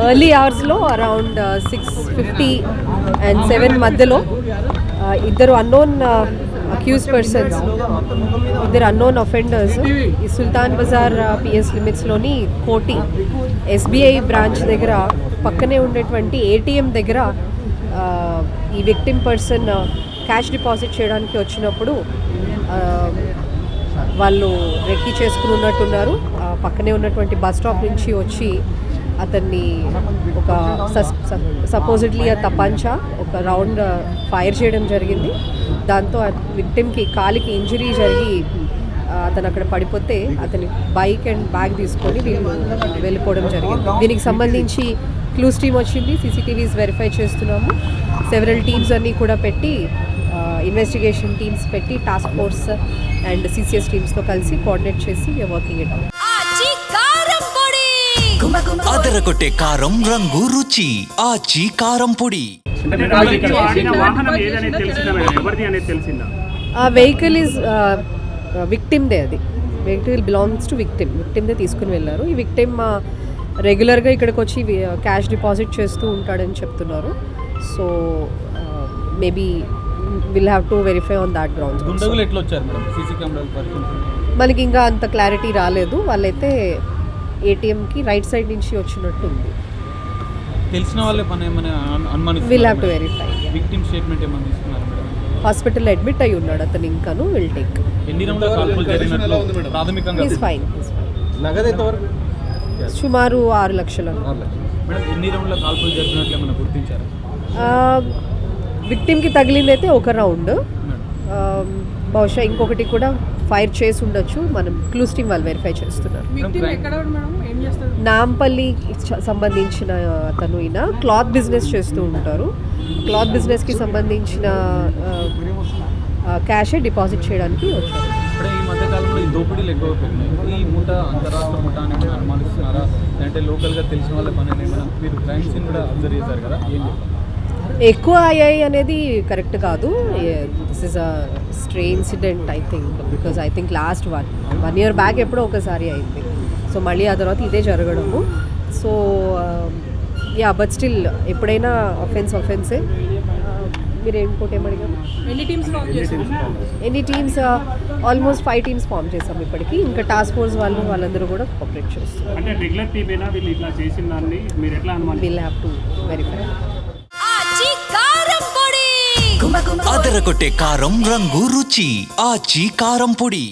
Early అవర్స్లో around 6:50 and 7 మధ్యలో ఇద్దరు అన్నోన్ అక్యూజ్ పర్సన్స్, ఇద్దరు అన్నోన్ అఫెండర్స్ ఈ సుల్తాన్ బజార్ పిఎస్ లిమిట్స్లోని కోటి ఎస్బీఐ బ్రాంచ్ దగ్గర పక్కనే ఉండేటువంటి ఏటీఎం దగ్గర ఈ విక్టిమ్ పర్సన్ క్యాష్ డిపాజిట్ చేయడానికి వచ్చినప్పుడు వాళ్ళు రెక్కీ చేసుకుని ఉన్నట్టున్నారు. పక్కనే ఉన్నటువంటి బస్ స్టాప్ నుంచి వచ్చి అతన్ని ఒక సపోజిట్లీ ఆ తపంచా ఒక రౌండ్ ఫైర్ చేయడం జరిగింది. దాంతో విక్టిమ్కి కాలికి ఇంజరీ జరిగి అతను అక్కడ పడిపోతే అతని బైక్ అండ్ బ్యాగ్ తీసుకొని వీళ్ళు వెళ్ళిపోవడం జరిగింది. దీనికి సంబంధించి క్లూస్ టీమ్ వచ్చింది, సీసీటీవీస్ వెరిఫై చేస్తున్నాము. సెవెరల్ టీమ్స్ అన్నీ కూడా పెట్టి ఇన్వెస్టిగేషన్ టీమ్స్ పెట్టి టాస్క్ ఫోర్స్ అండ్ సిసిఎస్ టీమ్స్తో కలిసి కోఆర్డినేట్ చేసి వీఆర్ వర్కింగ్ ఇట్ అవుట్. అదరగొట్టే కారం రంగు రుచి ఆచి కారం పొడి. ఆ వెహికల్ ఈజ్ విక్టిమ్దే, అది వెహికల్ బిలాంగ్స్ టు విక్టిమ్దే తీసుకుని వెళ్ళారు. ఈ విక్టిమ్ రెగ్యులర్గా ఇక్కడికి వచ్చి క్యాష్ డిపాజిట్ చేస్తూ ఉంటాడని చెప్తున్నారు. So maybe will have to verify on that grounds. మనకి ఇంకా అంత క్లారిటీ రాలేదు. వాళ్ళైతే ఏటీఎంకి రైట్ సైడ్ నుంచి వచ్చినట్టు ఉంది. తెలిసిన వాళ్ళే పని ఏమైనా అనుమానిస్తున్నారు. Will have to verify. Victim statement ఏమైనా తీసుకున్నారు మేడం? హాస్పిటల్లో అడ్మిట్ అయి ఉన్నాడు అతను. ఇంకాను విల్ టేక్. ఎన్ని రౌండ్ల కాల్పులు జరిగినట్లు ప్రాథమికంగా? Is fine. నగదైతే వరకు సుమారు 6 లక్షలు. మేడం ఎన్ని రౌండ్ల కాల్పులు జరిగినట్లు ఏమైనా గుర్తించారా? విక్టిమ్కి తగిలింది అయితే ఒక రౌండ్, బహుశా ఇంకొకటి కూడా ఫైర్ చేసి ఉండొచ్చు. మనం క్లూస్ టీమ్ వాళ్ళు వెరిఫై చేస్తున్నారు. నాంపల్లి సంబంధించిన అతను ఈయన క్లాత్ బిజినెస్ చేస్తూ ఉంటారు. క్లాత్ బిజినెస్కి సంబంధించిన క్యాషే డిపాజిట్ చేయడానికి వచ్చారు. ఈ మధ్యకాలంలో ఈ దోపిడీలు ఎక్కువ పెరిగినాయి. ఈ మూట అంతరాష్ట్ర మూట అని అనుమానిస్తున్నారా? అంటే లోకల్గా తెలిసిన వాళ్ళ పని మీరు క్రైమ్ సీన్ కూడా అబ్జర్వ్ చేశారు కదా, ఏం చెప్పారు? ఎక్కువ అయ్యాయి అనేది కరెక్ట్ కాదు. This is a stray incident I think, because I think last 1 year back ఎప్పుడో ఒకసారి అయింది. సో మళ్ళీ ఆ తర్వాత ఇదే జరగడము. సో బట్ స్టిల్ ఎప్పుడైనా ఒఫెన్సే. మీరు ఇంకోటి ఏమడిగారు? ఎన్ని టీమ్స్? ఆల్మోస్ట్ 5 teams ఫామ్ చేసాం ఇప్పటికి. ఇంకా టాస్క్ ఫోర్స్ వాళ్ళందరూ కూడా కోఆపరేట్ చేస్తారు. Will have to verify. అదరగొట్టే కారం రంగు రుచి ఆచి కారం పొడి.